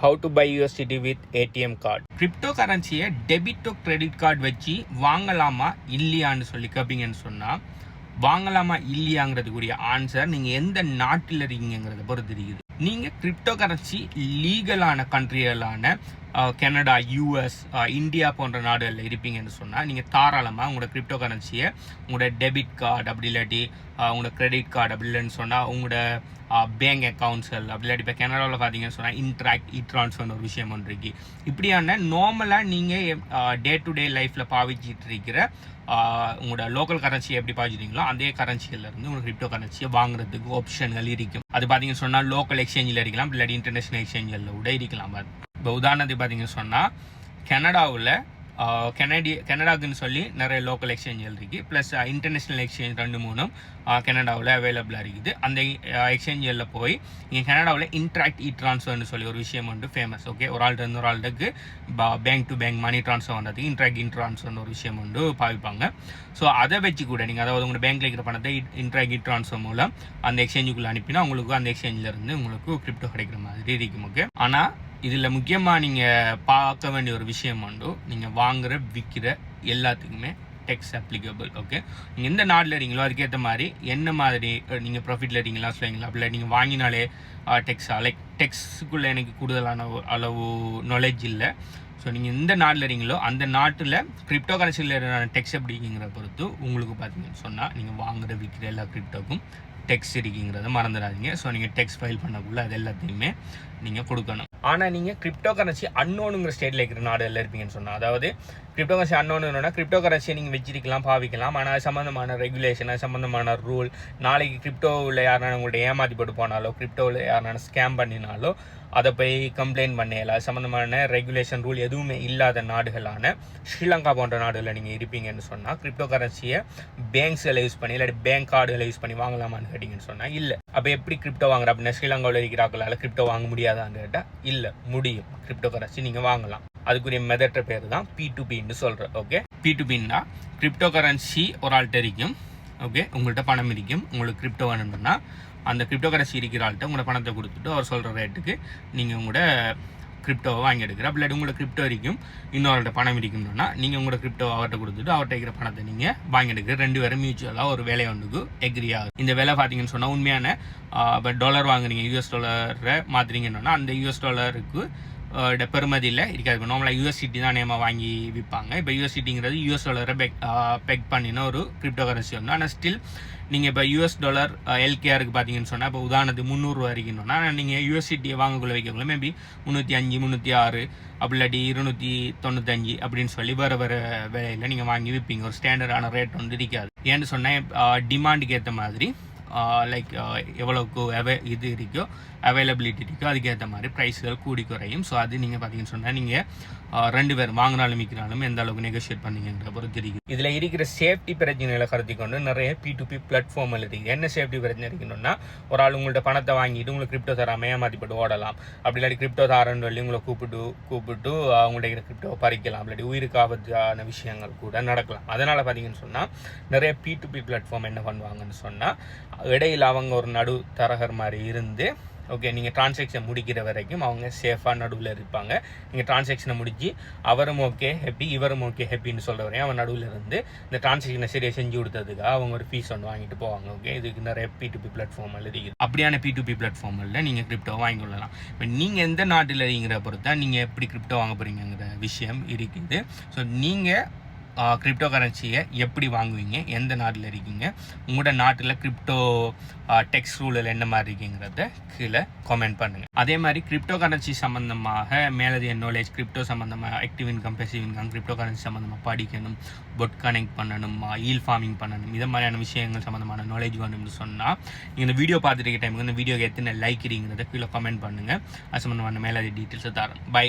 how to buy USDT with ATM card. Crypto கரன்சியை debit to credit card வச்சு வாங்கலாமா இல்லையான்னு சொல்லி கேப்பீங்கன்னு சொன்னால், வாங்கலாமா இல்லையாங்கிறதுக்குரிய ஆன்சர் நீங்கள் எந்த நாட்டில் இருக்கீங்கிறத பொறுத்து இருக்குது. நீங்கள் கிரிப்டோ கரன்சி லீகலான கண்ட்ரிகளான கனடா, யூஎஸ், இந்தியா போன்ற நாடுகளில் இருப்பீங்கன்னு சொன்னால், நீங்கள் தாராளமாக உங்களோட கிரிப்டோ கரன்சியை உங்களோட டெபிட் கார்டு அப்படி இல்லாட்டி உங்களோட கிரெடிட் கார்டு அப்படி இல்லைன்னு சொன்னால் உங்களோட பேங்க் அக்கௌண்ட்ஸ்கள் அப்படி இல்லாட்டி இப்போ கனடாவில் பார்த்தீங்கன்னு சொன்னால் இன்ட்ராக்ட் ட்ரான்ஸ்ஃபர்னு ஒரு விஷயம் ஒன்று இருக்குது. இப்படியான நார்மலாக நீங்கள் டே டு டே லைஃப்பில் பாவிச்சிட்டு இருக்கிற உங்களோட லோக்கல் கரன்சியை எப்படி பாவிச்சிட்டீங்களோ அதே கரன்சியிலேருந்து உங்களுக்கு கிரிப்டோ கரன்சியை வாங்குறதுக்கு ஆப்ஷன்கள் இருக்கும். அது பார்த்தீங்கன்னு சொன்னால் லோக்கல் எக்ஸ்சேஞ்சில் இருக்கலாம், இல்லாட்டி இன்டர்நேஷனல் எக்ஸ்சேஞ்சில் கூட இருக்கலாம். இப்போ உதாரணத்துக்கு பார்த்தீங்கன்னு சொன்னால் கனடாவில் கனடாக்குன்னு சொல்லி நிறைய லோக்கல் எக்ஸ்சேஞ்சுகள் இருக்குது, ப்ளஸ் இன்டர்நேஷ்னல் எக்ஸ்சேஞ்ச் 2-3 கனடாவில் அவைலபிளாக இருக்குது. அந்த எக்ஸ்சேஞ்சில் போய் இங்கே கனடாவில் இன்ட்ராக்ட் ட்ரான்ஸ்ஃபர்னு சொல்லி ஒரு விஷயம் வந்து ஃபேமஸ். ஓகே, ஒரு ஆள்கிட்ட இருந்து ஒரு ஆளுக்கு bank to bank money transfer பண்ணுறதுக்கு இன்ட்ராக்ட் ட்ரான்ஸ்ஃபர்னு ஒரு விஷயம் வந்து பாவிப்பாங்க. ஸோ அதை வச்சு கூட நீங்கள் அதாவது உங்கள் பேங்க்கில் இருக்கிற பணத்தை இன்ட்ராக்ட் ட்ரான்ஸ்ஃபர் மூலம் அந்த எக்ஸ்சேஞ்சுக்குள்ளே அனுப்பினா உங்களுக்கு அந்த எக்ஸ்சேஞ்சிலேருந்து உங்களுக்கு கிரிப்டோ கிடைக்கிற மாதிரி இருக்கும். ஓகே, ஆனால் இதில் முக்கியமாக நீங்கள் பார்க்க வேண்டிய ஒரு விஷயம் உண்டு, நீங்கள் வாங்குகிற விற்கிற எல்லாத்துக்குமே டெக்ஸ் அப்ளிகபிள். ஓகே, நீங்கள் எந்த நாட்டில் இருக்கீங்களோ அதுக்கேற்ற மாதிரி என்ன மாதிரி நீங்கள் ப்ராஃபிட்டில் இருக்கீங்களா சொல்லுவீங்களா, அப்படி நீங்கள் வாங்கினாலே டெக்ஸுக்குள்ளே எனக்கு கூடுதலான அளவு நாலேஜ் இல்லை. ஸோ நீங்கள் எந்த நாட்டில் இருக்கீங்களோ அந்த நாட்டில் கிரிப்டோ கரன்சியில் டெக்ஸ் எப்படிங்கிற பொறுத்து உங்களுக்கு பார்த்தீங்கன்னு சொன்னால் நீங்கள் வாங்குகிற விற்கிற எல்லா கிரிப்டோக்கும் டெக்ஸ் இருக்குங்கிறத மறந்துடாதீங்க. ஸோ நீங்கள் டெக்ஸ் ஃபைல் பண்ணக்குள்ள அது எல்லாத்தையுமே நீங்கள் கொடுக்கணும். ஆனால் நீங்கள் கிரிப்டோ கரன்சி அன்னோனுங்கிற ஸ்டேட்டில் இருக்கிற நாடுகளில் இருப்பீங்கன்னு சொன்னால், அதாவது கிரிப்டோ கரன்சி அன்னோனுன்னா கிரிப்டோ கரன்சியை நீங்கள் வச்சிருக்கலாம், பாவிக்கலாம், ஆனால் அது சம்மந்தமான ரெகுலேஷன், அது சம்மந்தமான ரூல், நாளைக்கு கிரிப்டோவில் யாருனா உங்கள்கிட்ட ஏமாற்றி போட்டு போனாலோ, கிரிப்டோவில் யாருனா ஸ்கேம் பண்ணினாலோ அதை போய் கம்ப்ளைண்ட் பண்ணல, அது சம்மந்தமான ரெகுலேஷன் ரூல் எதுவுமே இல்லாத நாடுகளான ஸ்ரீலங்கா போன்ற நாடுகளில் நீங்கள் இருப்பீங்கன்னு சொன்னால், கிரிப்டோ கரன்சியை பேங்க்ஸில் யூஸ் பண்ணி இல்லாட்டி பேங்க் கார்டுகளை யூஸ் பண்ணி வாங்கலாமான்னு கேட்டிங்கன்னு சொன்னால் இல்லை. அப்போ எப்படி கிரிப்டோ வாங்குற அப்படின்னா ஸ்ரீலங்காவில் இருக்கிறாங்களால கிரிப்டோ வாங்க முடியாதான்னு கேட்டால் இல்லை, முடியும். கிரிப்டோ கரன்சி நீங்கள் வாங்கலாம். அதுக்குரிய மெத்தட் பேர் தான் P2Pன்னு சொல்கிறேன். ஓகே, P2Pன்னா கிரிப்டோ கரன்சி ஒரு ஆள்கிட்ட இருக்கும். ஓகே, உங்கள்கிட்ட பணம் இருக்கும், உங்களுக்கு கிரிப்டோ வேணும்னா அந்த கிரிப்டோ கரன்சி இருக்கிற ஆள்கிட்ட உங்களோட பணத்தை கொடுத்துட்டு அவர் சொல்கிற ரேட்டுக்கு நீங்கள் உங்களோட கிரிப்டோவை வாங்கி எடுக்கிற. அப்படி உங்களோட கிரிப்டோ இருக்கும், இன்னொருட பணம் இருக்குன்னா நீங்கள் உங்களோட கிரிப்டோ அவர்கிட்ட கொடுத்துட்டு அவர்கிட்ட இருக்கிற பணத்தை நீங்கள் வாங்கி எடுக்கிற. 2 பேரும் மியூச்சுவலாக ஒரு வேலை ஒன்றுக்கு எக்ரி ஆகுது. இந்த வேலை பார்த்தீங்கன்னு சொன்னால் உண்மையான இப்போ டாலர் வாங்குறீங்க, US டாலரை மாற்றுறீங்கன்னா அந்த US டாலருக்கு பெருமதியில் இருக்காது. இப்போ நார்மலாக USDT தான் நேமாக வாங்கி விற்பாங்க. இப்போ USDTங்கிறது US டாலரை பெக் பண்ணின ஒரு கிரிப்டோ கரன்சி வந்து. ஆனால் ஸ்டில் நீங்கள் இப்போ US டாலர் LKRக்கு பார்த்தீங்கன்னு சொன்னால், இப்போ உதாரணத்துக்கு 300 வரைக்கும்னா நீங்கள் USDTயை வாங்கக்குள்ள வைக்கக்குள்ள மேபி 305, 306 அப்படி இல்லாட்டி 295 அப்படின்னு சொல்லி வேறு வேலையில் நீங்கள் வாங்கி விற்பீங்க. ஒரு ஸ்டாண்டர்டான ரேட் வந்து இருக்காது. ஏன்னு சொன்னால் டிமாண்டுக்கு ஏற்ற மாதிரி லைக் எவ்வளோக்கு இது இருக்கோ அவைலபிலிட்டி இருக்கோ அதுக்கேற்ற மாதிரி ப்ரைஸ்கள் கூடி குறையும். ஸோ அது நீங்கள் பார்த்தீங்கன்னு சொன்னால் நீங்கள் 2 பேர் வாங்கினாலும் விற்கிறாலும் எந்த அளவுக்கு நெகோஷியேட் பண்ணீங்கன்ற பொறுத்து இருக்குது. இதில் இருக்கிற சேஃப்டி பிரச்சனைகளை கருத்தி கொண்டு நிறைய P2P பிளாட்ஃபார்மில் இருக்குது. என்ன சேஃப்டி பிரச்சனை இருக்குன்னா, ஒரு ஆள் உங்கள்கிட்ட பணத்தை வாங்கிட்டு உங்களுக்கு கிரிப்டோ தராமல் ஏமாற்றிப்பட்டு ஓடலாம். அப்படி இல்லாட்டி கிரிப்டோ தரன்னு சொல்லி உங்களை கூப்பிட்டு அவங்களுடைய கிரிப்டோ பறிக்கலாம். இல்லாட்டி உயிருக்கு ஆபத்தான விஷயங்கள் கூட நடக்கலாம். அதனால் பார்த்தீங்கன்னு சொன்னால் நிறைய P2P பிளாட்ஃபார்ம் என்ன பண்ணுவாங்கன்னு சொன்னால், இடையில் அவங்க ஒரு நடு தரகர் மாதிரி இருந்து, ஓகே, நீங்கள் டிரான்சாக்ஷன் முடிக்கிற வரைக்கும் அவங்க சேஃபாக நடுவில் இருப்பாங்க. நீங்கள் டிரான்சாக்ஷனை முடிச்சு அவரும் ஓகே ஹெப்பி, இவரும் ஓகே ஹெப்பின்னு சொல்கிற வரையும் அவன் நடுவில் இருந்து இந்த டிரான்சாக்ஷனை சரியாக செஞ்சு கொடுத்ததுக்காக அவங்க ஒரு ஃபீஸ் ஒன்று வாங்கிட்டு போவாங்க. ஓகே, இதுக்கு நிறைய P2P பிளாட்ஃபார்மில் இருக்குது. அப்படியான P2P பிளாட்ஃபார்மில் நீங்கள் கிரிப்டோ வாங்கி கொள்ளலாம். இப்போ நீங்கள் எந்த நாட்டில் இருக்கிற பொறுத்தா நீங்கள் எப்படி கிரிப்டோ வாங்க போகிறீங்கிற விஷயம் இருக்குது. ஸோ நீங்கள் கிரிப்டோ கரன்சியை எப்படி வாங்குவீங்க, எந்த நாட்டில் இருக்கீங்க, உங்களோட நாட்டில் கிரிப்டோ டெக்ஸ் ரூலில் என்ன மாதிரி இருக்குங்கிறத கீழே கமெண்ட் பண்ணுங்கள். அதே மாதிரி கிரிப்டோ கரன்சி சம்மந்தமாக மேலதிக நாலேஜ், கிரிப்டோ சம்மந்தமாக active income, passive income, crypto currency சம்மந்தமாக படிக்கணும், பொட் கனெக்ட் பண்ணணும், ஈல் ஃபார்மிங் பண்ணணும், இது மாதிரியான விஷயங்கள் சம்மந்தமான நாலேஜ் வேணும்னு சொன்னால் நீங்கள் இந்த வீடியோ பார்த்துட்டு இருக்க டைமுக்கு இந்த வீடியோக்கு எத்தனை லைக் இருக்கிறீங்கிறத கீழே கமெண்ட் பண்ணுங்கள். அது சம்மந்தமான மேலதிக டீட்டெயில்ஸை தரேன். பை.